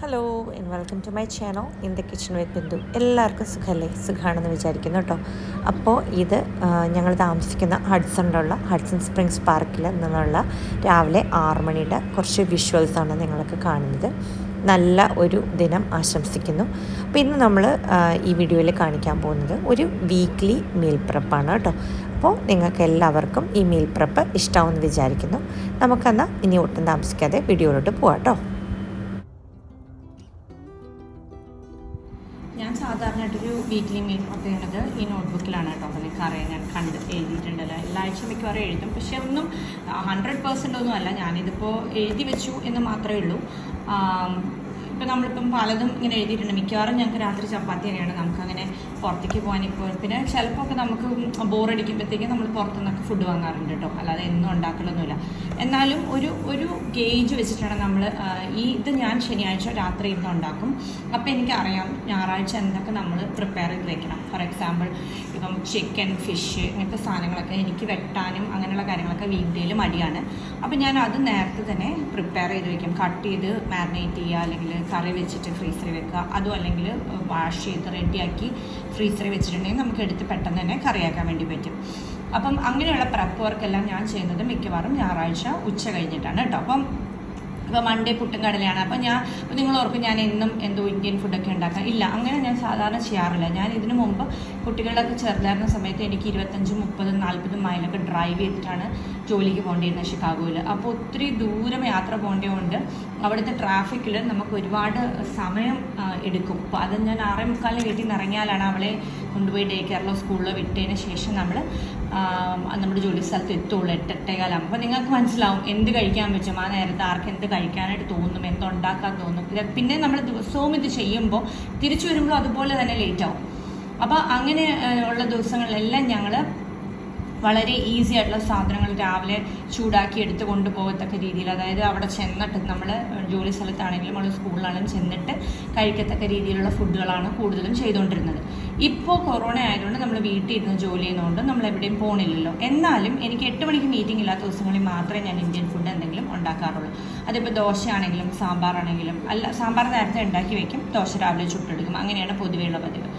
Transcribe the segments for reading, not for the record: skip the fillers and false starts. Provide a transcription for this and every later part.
Hello and welcome to my channel in the kitchen with Bindu. എല്ലാവർക്കും സുഖമല്ലേ? സുഖമാണെന്ന് വിചാരിക്കുന്നു കേട്ടോ. അപ്പോൾ ഇത് ഞങ്ങൾ താമസിക്കുന്ന ഹഡ്സൺ സ്പ്രിങ്സ് പാർക്കിൽ നിന്നുള്ള രാവിലെ 6 മണിയുടെ കുറച്ച് വിഷ്വൽസാണ് നിങ്ങളൊക്കെ കാണുന്നത്. നല്ല ഒരു ദിനം ആശംസിക്കുന്നു. അപ്പോൾ ഇന്ന് നമ്മൾ ഈ വീഡിയോയിൽ കാണിക്കാൻ പോകുന്നത് ഒരു വീക്ക്ലി മീൽ പ്രപ്പാണ് കേട്ടോ. അപ്പോൾ നിങ്ങൾക്ക് എല്ലാവർക്കും ഈ മീൽ പ്രപ്പ് ഇഷ്ടമാവുമെന്ന് വിചാരിക്കുന്നു. നമുക്കെന്നാൽ ഇനി ഒട്ടും താമസിക്കാതെ വീഡിയോയിലോട്ട് പോകാം കേട്ടോ. ഞാൻ സാധാരണയായിട്ടൊരു വീക്ക്ലി മീൽ പ്രപ്പ് ചെയ്യുന്നത് ഈ നോട്ട്ബുക്കിലാണ് കേട്ടോ. എനിക്കറിയാം, ഞാൻ എഴുതിയിട്ടുണ്ടല്ലോ. എല്ലാ ആഴ്ചയും മിക്കവാറും എഴുതും, പക്ഷേ ഒന്നും 100% ഒന്നും അല്ല. ഞാനിതിപ്പോൾ എഴുതി വെച്ചു എന്ന് മാത്രമേ ഉള്ളൂ. ഇപ്പോൾ നമ്മളിപ്പം പലതും ഇങ്ങനെ എഴുതിയിട്ടുണ്ട്. മിക്കവാറും ഞങ്ങൾക്ക് രാത്രി ചപ്പാത്തി തന്നെയാണ്. നമുക്കങ്ങനെ പുറത്തേക്ക് പോകാൻ ഇപ്പോൾ പിന്നെ ചിലപ്പോൾ ഒക്കെ നമുക്ക് ബോറടിക്കുമ്പോഴത്തേക്കും നമ്മൾ പുറത്തുനിന്നൊക്കെ ഫുഡ് വാങ്ങാറുണ്ട് കേട്ടോ. അല്ലാതെ എന്നും ഉണ്ടാക്കലൊന്നുമില്ല. എന്നാലും ഒരു ഗേജ് വെച്ചിട്ടാണ് നമ്മൾ ഇത് ഞാൻ ശനിയാഴ്ച രാത്രി ഇരുന്ന് ഉണ്ടാക്കും. അപ്പോൾ എനിക്കറിയാം ഞായറാഴ്ച എന്തൊക്കെ നമ്മൾ പ്രിപ്പയർ ചെയ്ത് വെക്കണം. ഫോർ എക്സാമ്പിൾ ഇപ്പം ചിക്കൻ, ഫിഷ് ഇങ്ങനത്തെ സാധനങ്ങളൊക്കെ എനിക്ക് വെട്ടാനും അങ്ങനെയുള്ള കാര്യങ്ങളൊക്കെ വീക്ക് ഡേയിൽ മടിയാണ്. അപ്പോൾ ഞാൻ അത് നേരത്തെ തന്നെ പ്രിപ്പയർ ചെയ്ത് വെക്കും. കട്ട് ചെയ്ത് മാരിനേറ്റ് ചെയ്യുക, അല്ലെങ്കിൽ കറി വെച്ചിട്ട് ഫ്രീസറിൽ വെക്കുക. അതും അല്ലെങ്കിൽ വാഷ് ചെയ്ത് റെഡിയാക്കി ഫ്രീസറിൽ വെച്ചിട്ടുണ്ടെങ്കിൽ നമുക്ക് എടുത്ത് പെട്ടെന്ന് തന്നെ കറിയാക്കാൻ വേണ്ടി പറ്റും. അപ്പം അങ്ങനെയുള്ള പ്രപ്പ് വർക്കെല്ലാം ഞാൻ ചെയ്യുന്നത് മിക്കവാറും ഞായറാഴ്ച ഉച്ച കഴിഞ്ഞിട്ടാണ് കേട്ടോ. ഇപ്പോൾ മൺഡേ പുട്ടും കടലയാണ്. അപ്പോൾ നിങ്ങൾ ഓർക്കും ഞാൻ എന്നും എന്തോ ഇന്ത്യൻ ഫുഡൊക്കെ ഉണ്ടാക്കാം. ഇല്ല, അങ്ങനെ ഞാൻ സാധാരണ ചെയ്യാറില്ല. ഞാൻ ഇതിനു മുമ്പ് കുട്ടികളൊക്കെ ചെറുതായിരുന്ന സമയത്ത് എനിക്ക് 25, 30, 40 മൈലൊക്കെ ഡ്രൈവ് ചെയ്തിട്ടാണ് ജോലിക്ക് പോകേണ്ടിയിരുന്നത് ഷിക്കാഗോയിൽ. അപ്പോൾ ഒത്തിരി ദൂരം യാത്ര പോകേണ്ടതുകൊണ്ട് അവിടുത്തെ ട്രാഫിക്കിൽ നമുക്ക് ഒരുപാട് സമയം എടുക്കും. അപ്പോൾ അത് ഞാൻ 6:45 വീട്ടിൽ നിന്ന് ഇറങ്ങിയാലാണ് അവളെ കൊണ്ടുപോയി ഡേ കെയറിലോ സ്കൂളിലോ വിട്ടതിന് ശേഷം നമ്മൾ നമ്മുടെ ജോലി സ്ഥലത്ത് എത്തുള്ളൂ. 8-8:15. അപ്പോൾ നിങ്ങൾക്ക് മനസ്സിലാവും എന്ത് കഴിക്കാൻ പറ്റും ആ നേരത്തെ, ആർക്ക് എന്ത് കഴിക്കാനായിട്ട് തോന്നും, എന്തുണ്ടാക്കാൻ തോന്നും. പിന്നെ നമ്മൾ ദിവസവും ഇത് ചെയ്യുമ്പോൾ തിരിച്ചു വരുമ്പോൾ അതുപോലെ തന്നെ ലേറ്റ് ആവും. അപ്പോൾ അങ്ങനെ ഉള്ള ദിവസങ്ങളിലെല്ലാം ഞങ്ങൾ വളരെ ഈസി ആയിട്ടുള്ള സാധനങ്ങൾ രാവിലെ ചൂടാക്കി എടുത്ത് കൊണ്ടുപോകത്തക്ക രീതിയിൽ, അതായത് അവിടെ ചെന്നിട്ട് നമ്മൾ ജോലി സ്ഥലത്താണെങ്കിലും നമ്മൾ സ്കൂളിലാണെങ്കിലും ചെന്നിട്ട് കഴിക്കത്തക്ക രീതിയിലുള്ള ഫുഡുകളാണ് കൂടുതലും ചെയ്തുകൊണ്ടിരുന്നത്. ഇപ്പോൾ കൊറോണ ആയതുകൊണ്ട് നമ്മൾ വീട്ടിൽ ഇരുന്ന് ജോലി ചെയ്യുന്നതുകൊണ്ട് നമ്മൾ എവിടെയും പോകണില്ലല്ലോ. എന്നാലും എനിക്ക് 8 മണിക്ക് മീറ്റിംഗ് ഇല്ലാത്ത ദിവസങ്ങളിൽ മാത്രമേ ഞാൻ ഇന്ത്യൻ ഫുഡ് എന്തെങ്കിലും ഉണ്ടാക്കാറുള്ളൂ. അതിപ്പോൾ ദോശയാണെങ്കിലും സാമ്പാറാണെങ്കിലും. സാമ്പാർ നേരത്തെ ഉണ്ടാക്കി വെക്കും, ദോശ രാവിലെ ചുട്ടെടുക്കും. അങ്ങനെയാണ് പൊതുവെയുള്ള പതിവ്.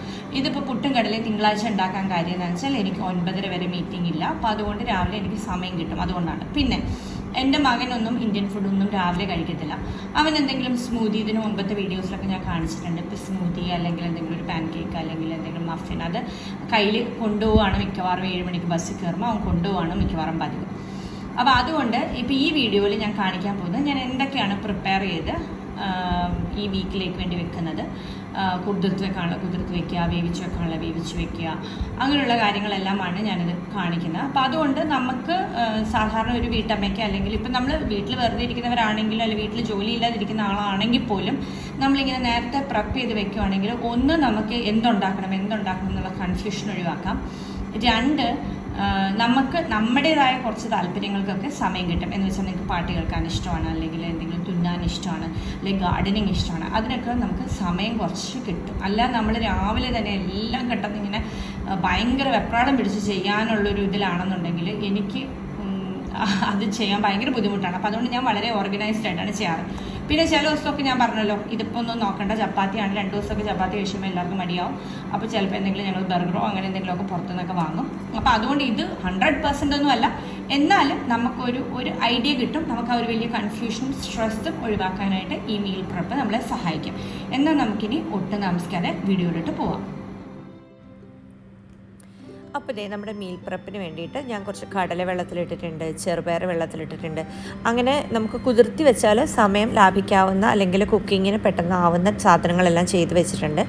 ഇതിപ്പോൾ പുട്ടും കടലയും തിങ്കളാഴ്ച ഉണ്ടാക്കാൻ കാര്യം എന്താണെന്ന് വെച്ചാൽ എനിക്ക് 9:30 വരെ മീറ്റിംഗ് ഇല്ല. അപ്പോൾ അതുകൊണ്ട് രാവിലെ എനിക്ക് സമയം കിട്ടും. അതുകൊണ്ടാണ്. പിന്നെ എൻ്റെ മകനൊന്നും ഇന്ത്യൻ ഫുഡൊന്നും രാവിലെ കഴിക്കത്തില്ല. അവൻ എന്തെങ്കിലും സ്മൂതി, ഇതിന് മുമ്പത്തെ വീഡിയോസിലൊക്കെ ഞാൻ കാണിച്ചിട്ടുണ്ട്. ഇപ്പോൾ സ്മൂതി അല്ലെങ്കിൽ എന്തെങ്കിലും ഒരു പാൻ കേക്ക് അല്ലെങ്കിൽ എന്തെങ്കിലും മഫിൻ, അത് കയ്യിൽ കൊണ്ടുപോവാണ് മിക്കവാറും. 7 മണിക്ക് ബസ്സിൽ കയറുമ്പോൾ അവൻ കൊണ്ടുപോവാണ് മിക്കവാറും പതിവ്. അപ്പോൾ അതുകൊണ്ട് ഇപ്പോൾ ഈ വീഡിയോയിൽ ഞാൻ കാണിക്കാൻ പോകുന്നത് ഞാൻ എന്തൊക്കെയാണ് പ്രിപ്പയർ ചെയ്ത് ഈ വീക്കിലേക്ക് വേണ്ടി വെക്കുന്നത്. കുതിർത്ത് വെക്കുക, വേവിച്ച് വെക്കുക, അങ്ങനെയുള്ള കാര്യങ്ങളെല്ലാമാണ് ഞാനിത് കാണിക്കുന്നത്. അപ്പോൾ അതുകൊണ്ട് നമുക്ക് സാധാരണ ഒരു വീട്ടമ്മയ്ക്ക്, അല്ലെങ്കിൽ ഇപ്പം നമ്മൾ വീട്ടിൽ വെറുതെ ഇരിക്കുന്നവരാണെങ്കിലും അല്ലെങ്കിൽ വീട്ടിൽ ജോലി ഇല്ലാതിരിക്കുന്ന ആളാണെങ്കിൽ പോലും നമ്മളിങ്ങനെ നേരത്തെ പ്രപ്പ് ചെയ്ത് വെക്കുകയാണെങ്കിൽ ഒന്ന് നമുക്ക് എന്തുണ്ടാക്കണം എന്നുള്ള കൺഫ്യൂഷൻ ഒഴിവാക്കാം. 2 നമുക്ക് നമ്മുടേതായ കുറച്ച് താല്പര്യങ്ങൾക്കൊക്കെ സമയം കിട്ടും. എന്ന് വെച്ചാൽ നിങ്ങൾക്ക് പാട്ട് കേൾക്കാൻ ഇഷ്ടമാണ്, അല്ലെങ്കിൽ എന്തെങ്കിലും തുന്നാൻ ഇഷ്ടമാണ്, അല്ലെങ്കിൽ ഗാർഡനിങ് ഇഷ്ടമാണ്. അതിനൊക്കെ നമുക്ക് സമയം കുറച്ച് കിട്ടും. അല്ല നമ്മൾ രാവിലെ തന്നെ എല്ലാം പെട്ടെന്ന് ഇങ്ങനെ ഭയങ്കര വെപ്രാളം പിടിച്ച് ചെയ്യാനുള്ളൊരു ഇതിലാണെന്നുണ്ടെങ്കിൽ എനിക്ക് അത് ചെയ്യാൻ ഭയങ്കര ബുദ്ധിമുട്ടാണ്. അപ്പോൾ അതുകൊണ്ട് ഞാൻ വളരെ ഓർഗനൈസ്ഡ് ആയിട്ടാണ് ചെയ്യാറ്. പിന്നെ ചില ദിവസമൊക്കെ ഞാൻ പറഞ്ഞല്ലോ, ഇതിപ്പോൾ ഒന്നും നോക്കണ്ട, ചപ്പാത്തിയാണ്. 2 ദിവസമൊക്കെ ചപ്പാത്തി കഴിക്കുമ്പോൾ എല്ലാവർക്കും മടിയാവും. അപ്പോൾ ചിലപ്പോൾ എന്തെങ്കിലും ഞങ്ങൾ ബർഗറോ അങ്ങനെ എന്തെങ്കിലുമൊക്കെ പുറത്തുനിന്നൊക്കെ വാങ്ങും. അപ്പോൾ അതുകൊണ്ട് ഇത് 100% ഒന്നും അല്ല. എന്നാലും നമുക്കൊരു ഐഡിയ കിട്ടും. നമുക്ക് ആ ഒരു വലിയ കൺഫ്യൂഷനും സ്ട്രെസ്സും ഒഴിവാക്കാനായിട്ട് ഈ മീൽ പ്രപ്പ് നമ്മളെ സഹായിക്കും. എന്നാൽ നമുക്കിനി ഒട്ടും താമസിക്കാതെ വീഡിയോയിലോട്ട് പോവാം. അപ്പോൾ നമ്മുടെ മീൽ പ്രപ്പിന് വേണ്ടിയിട്ട് ഞാൻ കുറച്ച് കടല വെള്ളത്തിലിട്ടിട്ടുണ്ട്, ചെറുപയർ വെള്ളത്തിലിട്ടിട്ടുണ്ട്. അങ്ങനെ നമുക്ക് കുതിർത്തി വെച്ചാൽ സമയം ലാഭിക്കാവുന്ന, അല്ലെങ്കിൽ കുക്കിങ്ങിന് പെട്ടെന്ന് ആവുന്ന സാധനങ്ങളെല്ലാം ചെയ്ത് വെച്ചിട്ടുണ്ട്.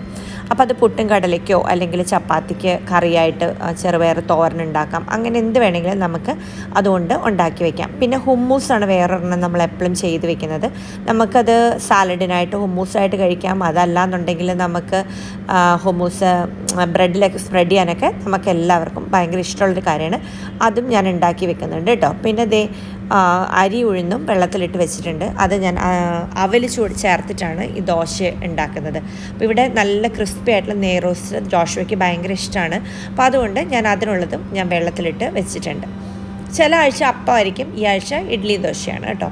അപ്പോൾ അത് പുട്ടും കടലയ്ക്കോ അല്ലെങ്കിൽ ചപ്പാത്തിക്ക് കറിയായിട്ട് ചെറുപയർ തോരൻ ഉണ്ടാക്കാം. അങ്ങനെ എന്ത് വേണമെങ്കിലും നമുക്ക് അതുകൊണ്ട് ഉണ്ടാക്കി വയ്ക്കാം. പിന്നെ ഹുമ്മൂസാണ് വേറൊരെണ്ണം നമ്മൾ എപ്പോഴും ചെയ്ത് വെക്കുന്നത്. നമുക്കത് സാലഡിനായിട്ട് ഹുമ്മൂസായിട്ട് കഴിക്കാം. അതല്ലാന്നുണ്ടെങ്കിൽ നമുക്ക് ഹുമ്മൂസ് ബ്രെഡിലൊക്കെ സ്പ്രെഡ് ചെയ്യാനൊക്കെ നമുക്ക് എല്ലാവർക്കും ഭയങ്കര ഇഷ്ടമുള്ളൊരു കാര്യമാണ്. അതും ഞാൻ ഉണ്ടാക്കി വെക്കുന്നുണ്ട് കേട്ടോ. പിന്നെ അരി ഉഴുന്നും വെള്ളത്തിലിട്ട് വെച്ചിട്ടുണ്ട്. അത് ഞാൻ അവല് ചേർത്തിട്ടാണ് ഈ ദോശ ഉണ്ടാക്കുന്നത്. അപ്പോൾ ഇവിടെ നല്ല ക്രിസ്പി ആയിട്ടുള്ള നെയ്റോസ്റ്റ് ജോഷുവയ്ക്ക് ഭയങ്കര ഇഷ്ടമാണ്. അപ്പോൾ അതുകൊണ്ട് ഞാൻ അതിനുള്ളതും ഞാൻ വെള്ളത്തിലിട്ട് വെച്ചിട്ടുണ്ട്. ചില ആഴ്ച അപ്പമായിരിക്കും, ഈ ആഴ്ച ഇഡ്ഡലി ദോശയാണ് കേട്ടോ.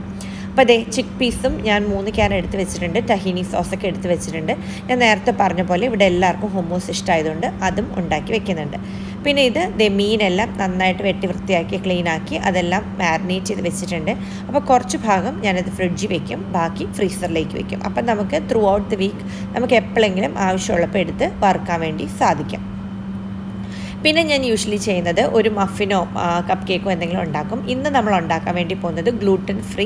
അപ്പോൾ അതേ ചിക്ക് പീസും ഞാൻ 3 ക്യാൻ എടുത്ത് വെച്ചിട്ടുണ്ട്. ടഹീനി സോസൊക്കെ എടുത്ത് വെച്ചിട്ടുണ്ട്. ഞാൻ നേരത്തെ പറഞ്ഞ പോലെ ഇവിടെ എല്ലാവർക്കും ഹുമ്മൂസ് ഇഷ്ടമായതുകൊണ്ട് അതും ഉണ്ടാക്കി വെക്കുന്നുണ്ട്. പിന്നെ ഇത് മീനെല്ലാം നന്നായിട്ട് വെട്ടി വൃത്തിയാക്കി ക്ലീനാക്കി അതെല്ലാം മാരിനേറ്റ് ചെയ്ത് വെച്ചിട്ടുണ്ട്. അപ്പോൾ കുറച്ച് ഭാഗം ഞാനത് ഫ്രിഡ്ജിൽ വെക്കും, ബാക്കി ഫ്രീസറിലേക്ക് വെക്കും. അപ്പം നമുക്ക് ത്രൂ ഔട്ട് ദി വീക്ക് നമുക്ക് എപ്പോഴെങ്കിലും ആവശ്യമുള്ളപ്പോൾ എടുത്ത് വറുക്കാൻ വേണ്ടി സാധിക്കും. പിന്നെ ഞാൻ യൂഷ്വലി ചെയ്യുന്നത് ഒരു മഫിനോ കപ്പ് കേക്കോ എന്തെങ്കിലും ഉണ്ടാക്കും. ഇന്ന് നമ്മൾ ഉണ്ടാക്കാൻ വേണ്ടി പോകുന്നത് ഗ്ലൂട്ടൻ ഫ്രീ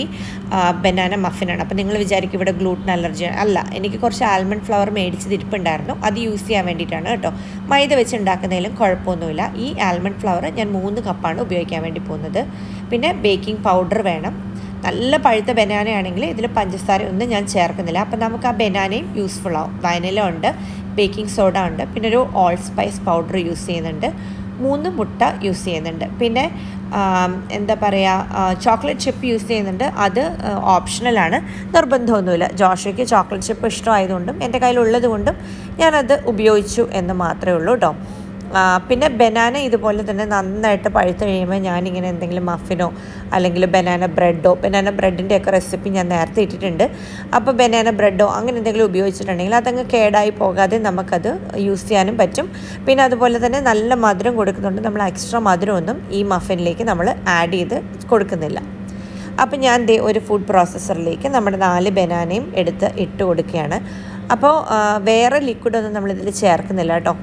ബനാന മഫിനാണ്. അപ്പോൾ നിങ്ങൾ വിചാരിക്കും ഇവിടെ ഗ്ലൂട്ടൻ അലർജി അല്ല. എനിക്ക് കുറച്ച് ആൽമണ്ട് ഫ്ലവർ മേടിച്ചത് ഇരിപ്പുണ്ടായിരുന്നു, അത് യൂസ് ചെയ്യാൻ വേണ്ടിയിട്ടാണ് കേട്ടോ. മൈദ വെച്ച് ഉണ്ടാക്കുന്നതിലും കുഴപ്പമൊന്നുമില്ല. ഈ ആൽമണ്ട് ഫ്ലവർ ഞാൻ 3 കപ്പാണ് ഉപയോഗിക്കാൻ വേണ്ടി പോകുന്നത്. പിന്നെ ബേക്കിംഗ് പൗഡർ വേണം. നല്ല പഴുത്ത ബനാനയാണെങ്കിൽ ഇതിൽ പഞ്ചസാര ഒന്നും ഞാൻ ചേർക്കുന്നില്ല. അപ്പം നമുക്ക് ആ ബനാനയും യൂസ്ഫുൾ ആവും. വനില ഉണ്ട്, ബേക്കിംഗ് സോഡ ഉണ്ട്, പിന്നെ ഒരു ഓൾ സ്പൈസ് പൗഡർ യൂസ് ചെയ്യുന്നുണ്ട്, 3 മുട്ട യൂസ് ചെയ്യുന്നുണ്ട്. പിന്നെ എന്താ പറയുക, ചോക്ലേറ്റ് ചിപ്പ് യൂസ് ചെയ്യുന്നുണ്ട്. അത് ഓപ്ഷണലാണ്, നിർബന്ധമൊന്നുമില്ല. ജോഷയ്ക്ക് ചോക്ലേറ്റ് ചിപ്പ് ഇഷ്ടമായതുകൊണ്ടും എൻ്റെ കയ്യിലുള്ളത് കൊണ്ടും ഞാനത് ഉപയോഗിച്ചു എന്ന് മാത്രമേ ഉള്ളൂ കേട്ടോ. പിന്നെ ബനാന ഇതുപോലെ തന്നെ നന്നായിട്ട് പഴുത്ത് കഴിയുമ്പോൾ ഞാനിങ്ങനെ എന്തെങ്കിലും മഫിനോ അല്ലെങ്കിൽ ബനാന ബ്രെഡിൻ്റെയൊക്കെ റെസിപ്പി ഞാൻ നേരത്തെ ഇട്ടിട്ടുണ്ട്. അപ്പോൾ ബനാന ബ്രെഡോ അങ്ങനെ എന്തെങ്കിലും ഉപയോഗിച്ചിട്ടുണ്ടെങ്കിൽ അതങ്ങ് കേടായി പോകാതെ നമുക്കത് യൂസ് ചെയ്യാനും പറ്റും. പിന്നെ അതുപോലെ തന്നെ നല്ല മധുരം കൊടുക്കുന്നുണ്ട്. നമ്മൾ എക്സ്ട്രാ മധുരമൊന്നും ഈ മഫിനിലേക്ക് നമ്മൾ ആഡ് ചെയ്ത് കൊടുക്കുന്നില്ല. അപ്പോൾ ഞാൻ ഒരു ഫുഡ് പ്രോസസ്സറിലേക്ക് നമ്മുടെ 4 ബനാനയും ഇട്ട് കൊടുക്കുകയാണ്. അപ്പോൾ വേറെ ലിക്വിഡൊന്നും നമ്മളിതിൽ ചേർക്കുന്നില്ല കേട്ടോ.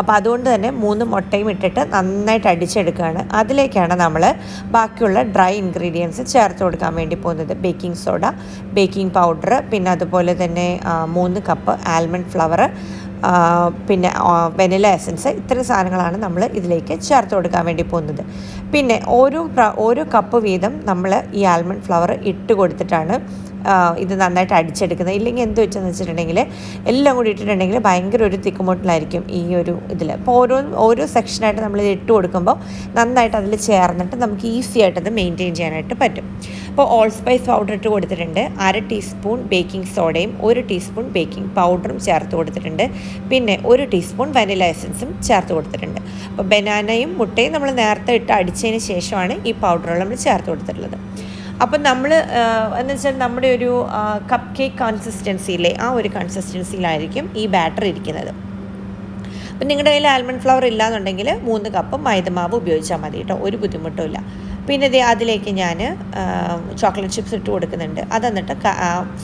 അപ്പോൾ അതുകൊണ്ട് തന്നെ 3 മുട്ടയും ഇട്ടിട്ട് നന്നായിട്ട് അടിച്ചെടുക്കുകയാണ്. അതിലേക്കാണ് നമ്മൾ ബാക്കിയുള്ള ഡ്രൈ ഇൻഗ്രീഡിയൻസ് ചേർത്ത് കൊടുക്കാൻ വേണ്ടി പോകുന്നത്. ബേക്കിംഗ് സോഡ, ബേക്കിംഗ് പൗഡർ, പിന്നെ അതുപോലെ തന്നെ 3 കപ്പ് ആൽമണ്ട് ഫ്ലവർ, പിന്നെ വെനില എസൻസ്, ഇത്രയും സാധനങ്ങളാണ് നമ്മൾ ഇതിലേക്ക് ചേർത്ത് കൊടുക്കാൻ വേണ്ടി പോകുന്നത്. പിന്നെ ഓരോ കപ്പ് വീതം നമ്മൾ ഈ ആൽമണ്ട് ഫ്ലവർ ഇട്ട് കൊടുത്തിട്ടാണ് ഇത് നന്നായിട്ട് അടിച്ചെടുക്കുന്നത്. ഇല്ലെങ്കിൽ എന്ത് വെച്ചെന്ന് വെച്ചിട്ടുണ്ടെങ്കിൽ എല്ലാം കൂടി ഇട്ടിട്ടുണ്ടെങ്കിൽ ഭയങ്കര ഒരു തിക്കുമുട്ടിലായിരിക്കും ഈ ഒരു ഇതിൽ. അപ്പോൾ ഓരോ സെക്ഷനായിട്ട് നമ്മൾ ഇട്ട് കൊടുക്കുമ്പോൾ നന്നായിട്ട് അതിൽ ചേർന്നിട്ട് നമുക്ക് ഈസി ആയിട്ടത് മെയിൻറ്റെയിൻ ചെയ്യാനായിട്ട് പറ്റും. അപ്പോൾ ഓൾ സ്പൈസ് പൗഡർ ഇട്ട് കൊടുത്തിട്ടുണ്ട്. 1/2 ടീസ്പൂൺ ബേക്കിംഗ് സോഡയും 1 ടീസ്പൂൺ ബേക്കിംഗ് പൗഡറും ചേർത്ത് കൊടുത്തിട്ടുണ്ട്. പിന്നെ 1 ടീസ്പൂൺ വനില എസൻസും ചേർത്ത് കൊടുത്തിട്ടുണ്ട്. അപ്പോൾ ബനാനയും മുട്ടയും നമ്മൾ നേരത്തെ ഇട്ട് അടിച്ചതിന് ശേഷമാണ് ഈ പൗഡറുകൾ നമ്മൾ ചേർത്ത് കൊടുത്തിട്ടുള്ളത്. അപ്പം നമ്മൾ എന്ന് വെച്ചാൽ നമ്മുടെ ഒരു കപ്പ് കേക്ക് കൺസിസ്റ്റൻസിയിലെ ആ ഒരു കൺസിസ്റ്റൻസിയിലായിരിക്കും ഈ ബാറ്റർ ഇരിക്കുന്നത്. അപ്പം നിങ്ങളുടെ കയ്യിൽ ആൽമണ്ട് ഫ്ലവർ ഇല്ലയെന്നുണ്ടെങ്കിൽ 3 കപ്പ് മൈദമാവ് ഉപയോഗിച്ചാൽ മതി കേട്ടോ, ഒരു ബുദ്ധിമുട്ടുമില്ല. പിന്നെ അതിലേക്ക് ഞാൻ ചോക്ലേറ്റ് ചിപ്സ് ഇട്ട് കൊടുക്കുന്നുണ്ട്. അത് എന്നിട്ട്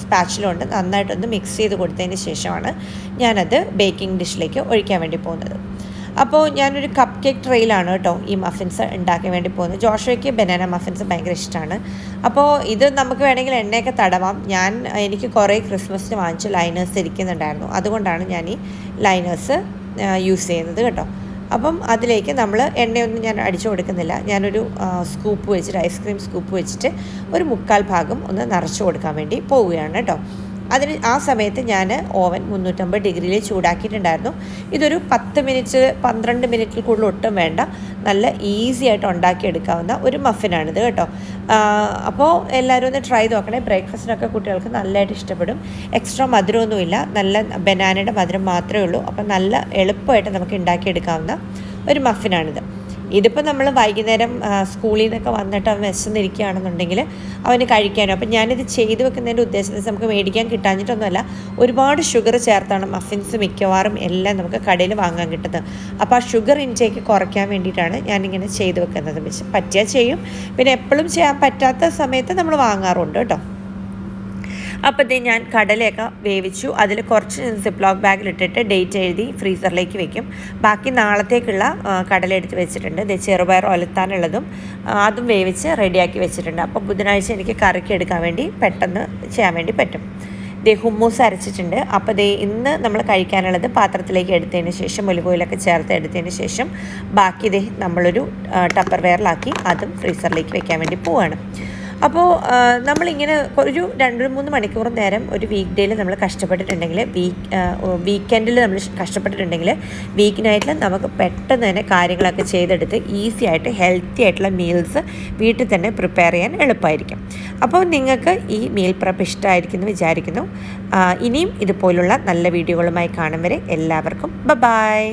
സ്പാച്ചിലുകൊണ്ട് നന്നായിട്ടൊന്ന് മിക്സ് ചെയ്ത് കൊടുത്തതിന് ശേഷമാണ് ഞാനത് ബേക്കിംഗ് ഡിഷിലേക്ക് ഒഴിക്കാൻ വേണ്ടി പോകുന്നത്. അപ്പോൾ ഞാനൊരു കപ്പ് കേക്ക് ട്രെയിലാണ് കേട്ടോ ഈ മഫിൻസ് ഉണ്ടാക്കാൻ വേണ്ടി പോകുന്നത്. ജോഷയ്ക്ക് ബനാന മഫിൻസ് ഭയങ്കര ഇഷ്ടമാണ്. അപ്പോൾ ഇത് നമുക്ക് വേണമെങ്കിൽ എണ്ണയൊക്കെ തടവാം. എനിക്ക് കുറേ ക്രിസ്മസിന് വാങ്ങിച്ച ലൈനേഴ്സ് ഇരിക്കുന്നുണ്ടായിരുന്നു, അതുകൊണ്ടാണ് ഞാൻ ഈ ലൈനേഴ്സ് യൂസ് ചെയ്യുന്നത് കേട്ടോ. അപ്പം അതിലേക്ക് നമ്മൾ എണ്ണയൊന്നും ഞാൻ അടിച്ചു കൊടുക്കുന്നില്ല. ഞാനൊരു സ്കൂപ്പ് വെച്ചിട്ട് ഐസ്ക്രീം സ്കൂപ്പ് വെച്ചിട്ട് ഒരു 1/4 ഭാഗം ഒന്ന് നിറച്ച് കൊടുക്കാൻ വേണ്ടി പോവുകയാണ് കേട്ടോ. ആ സമയത്ത് ഞാൻ ഓവൻ 350 ഡിഗ്രിയിൽ ചൂടാക്കിയിട്ടുണ്ടായിരുന്നു. ഇതൊരു 10 മിനിറ്റ് 12 മിനിറ്റിൽ കൂടുതൽ ഒട്ടും വേണ്ട, നല്ല ഈസി ആയിട്ട് ഉണ്ടാക്കിയെടുക്കാവുന്ന ഒരു മഫിനാണിത് കേട്ടോ. അപ്പോൾ എല്ലാവരും ഒന്ന് ട്രൈ നോക്കണേ. ബ്രേക്ക്ഫാസ്റ്റിനൊക്കെ കുട്ടികൾക്ക് നല്ലതായിട്ട് ഇഷ്ടപ്പെടും. എക്സ്ട്രാ മധുരമൊന്നുമില്ല, നല്ല ബനാനയുടെ മധുരം മാത്രമേ ഉള്ളൂ. അപ്പം നല്ല എളുപ്പമായിട്ട് നമുക്ക് ഉണ്ടാക്കിയെടുക്കാവുന്ന ഒരു മഫിനാണിത്. ഇതിപ്പോൾ നമ്മൾ വൈകുന്നേരം സ്കൂളിൽ നിന്നൊക്കെ വന്നിട്ട് അവൻ വിശന്നിരിക്കുകയാണെന്നുണ്ടെങ്കിൽ അവന് കഴിക്കാനോ. അപ്പം ഞാനിത് ചെയ്ത് വെക്കുന്നതിൻ്റെ ഉദ്ദേശം നമുക്ക് മേടിക്കാൻ കിട്ടാഞ്ഞിട്ടൊന്നുമല്ല, ഒരുപാട് ഷുഗർ ചേർത്താണ് മഫിൻസ് മിക്കവാറും എല്ലാം നമുക്ക് കടയിൽ വാങ്ങാൻ കിട്ടുന്നത്. അപ്പോൾ ആ ഷുഗർ ഇൻടേക്ക് കുറയ്ക്കാൻ വേണ്ടിയിട്ടാണ് ഞാനിങ്ങനെ ചെയ്ത് വെക്കുന്നത്. പറ്റിയാൽ ചെയ്യും, പിന്നെ എപ്പോഴും ചെയ്യാൻ പറ്റാത്ത സമയത്ത് നമ്മൾ വാങ്ങാറുണ്ട് കേട്ടോ. അപ്പോൾ ഞാൻ കടലയൊക്കെ വേവിച്ചു. അതിൽ കുറച്ച് സിപ്ലോക്ക് ബാഗിലിട്ടിട്ട് ഡേറ്റ് എഴുതി ഫ്രീസറിലേക്ക് വെക്കും. ബാക്കി നാളത്തേക്കുള്ള കടല എടുത്ത് വെച്ചിട്ടുണ്ട്. ചെറുപയർ ഒലത്താനുള്ളതും അതും വേവിച്ച് റെഡിയാക്കി വെച്ചിട്ടുണ്ട്. അപ്പോൾ ബുധനാഴ്ച എനിക്ക് കറിക്ക് എടുക്കാൻ വേണ്ടി പെട്ടെന്ന് ചെയ്യാൻ വേണ്ടി പറ്റും. ഹുമ്മൂസ് അരച്ചിട്ടുണ്ട്. അപ്പോൾ ഇന്ന് നമ്മൾ കഴിക്കാനുള്ളത് പാത്രത്തിലേക്ക് എടുത്തതിന് ശേഷം ഒലിവ് ഓയിലൊക്കെ ചേർത്ത് എടുത്തതിന് ശേഷം ബാക്കി നമ്മളൊരു ടപ്പർ വെയറിലാക്കി അതും ഫ്രീസറിലേക്ക് വെക്കാൻ വേണ്ടി പോവുകയാണ്. അപ്പോൾ നമ്മളിങ്ങനെ ഒരു 2-3 മണിക്കൂർ നേരം ഒരു വീക്ക് ഡേയിൽ നമ്മൾ കഷ്ടപ്പെട്ടിട്ടുണ്ടെങ്കിൽ വീക്കെൻഡിൽ നമ്മൾ കഷ്ടപ്പെട്ടിട്ടുണ്ടെങ്കിൽ വീക്ക് നൈറ്റിൽ നമുക്ക് പെട്ടെന്ന് തന്നെ കാര്യങ്ങളൊക്കെ ചെയ്തെടുത്ത് ഈസി ആയിട്ട് ഹെൽത്തി ആയിട്ടുള്ള മീൽസ് വീട്ടിൽ തന്നെ പ്രിപ്പയർ ചെയ്യാൻ എളുപ്പമായിരിക്കും. അപ്പോൾ നിങ്ങൾക്ക് ഈ മീൽ പ്രപ്പ് ഇഷ്ടമായിരിക്കും എന്ന് വിചാരിക്കുന്നു. ഇനിയും ഇതുപോലുള്ള നല്ല വീഡിയോകളുമായി കാണും വരെ എല്ലാവർക്കും ബൈ.